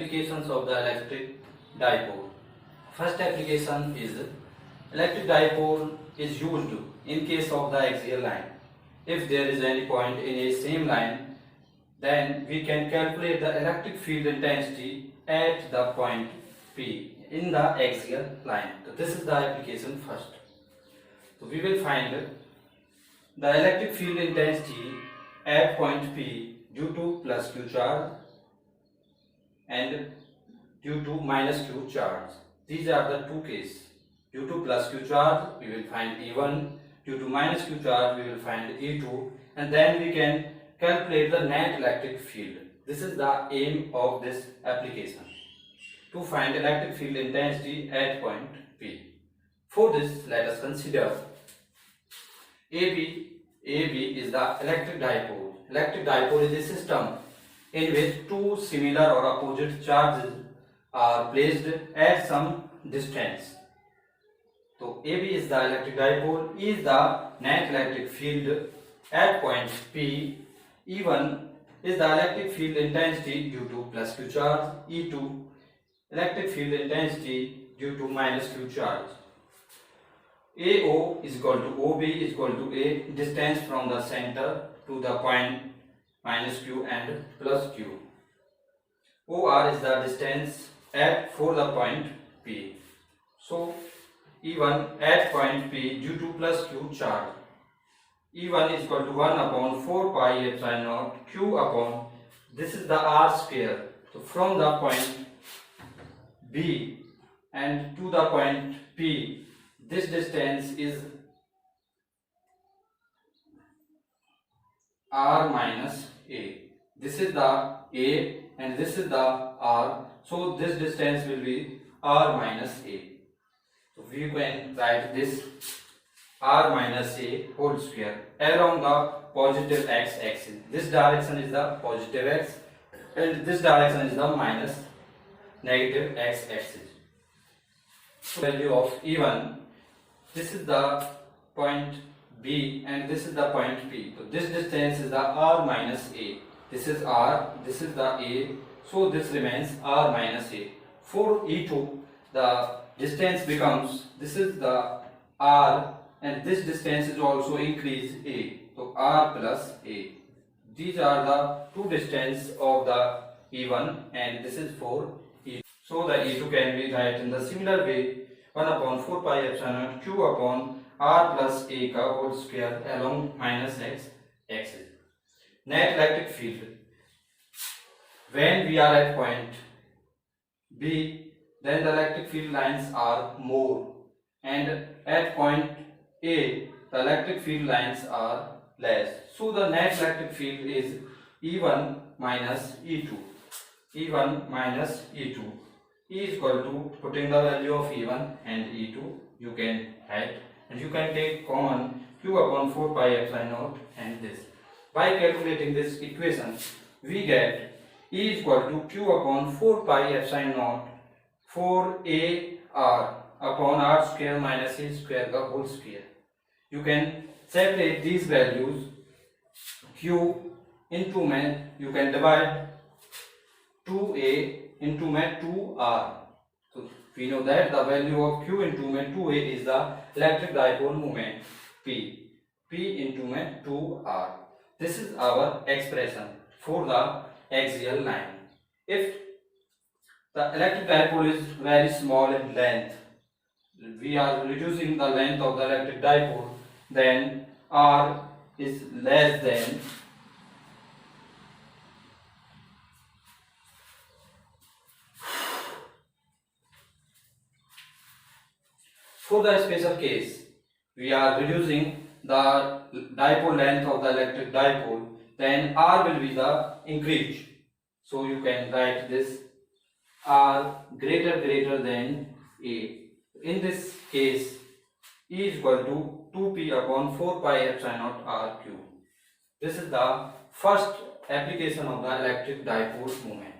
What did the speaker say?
applications of the electric dipole. First application is electric dipole is used in case of the axial line. If there is any point in a same line, then we can calculate the electric field intensity at the point P in the axial line. So this is the application first. So we will find the electric field intensity at point P due to plus Q charge and due to minus Q charge. These are the two cases. Due to plus Q charge we will find E1, due to minus Q charge we will find E2, and then we can calculate the net electric field. This is the aim of this application, to find electric field intensity at point P. For this, let us consider AB. AB is the electric dipole. Electric dipole is a system in which two similar or opposite charges are placed at some distance. So AB is the electric dipole, E is the net electric field at point P. E1 is the electric field intensity due to plus Q charge. E2 electric field intensity due to minus Q charge. AO is equal to OB is equal to A distance from the center to the point minus Q and plus Q. OR is the distance for the point P. So E1 at point P due to plus Q charge. E1 is equal to 1 upon 4 pi epsilon naught Q upon, this is the R square. So from the point B and to the point P, this distance is R minus A. This is the A and this is the R. So this distance will be R minus A. So we can write this R minus A whole square along the positive x axis. This direction is the positive x and this direction is the minus negative x axis. So value of E1, this is the point B and this is the point P. So this distance is the R minus A. This is R, this is the A. So this remains R minus A. For E2, the distance becomes, this is the R and this distance is also increased A. So R plus A. These are the two distance of the E1 and this is for E2. So the E2 can be written in the similar way, 1 upon 4 pi epsilon naught Q upon R plus A का whole square along minus x axis. Net electric field. When we are at point B, then the electric field lines are more, and at point A, the electric field lines are less. So the net electric field is E1 minus E2. E1 minus E2. E is equal to, putting the value of E1 and E2, you can write, and you can take common Q upon 4 pi epsilon naught and this. By calculating this equation, we get E is equal to Q upon 4 pi epsilon naught 4 AR upon R square minus A square का whole square. You can separate these values. Q into में you can divide 2A into में 2R. So we know that the value of Q into में 2A is the electric dipole moment P. P into में 2R. This is our expression for the axial line. If the electric dipole is very small in length, we are reducing the length of the electric dipole, then R is less than for the special case, we are reducing the dipole length of the electric dipole, then R will be the increased. So you can write this R greater than A. In this case, E is equal to 2P upon 4 pi epsilon naught R cube. This is the first application of the electric dipole moment.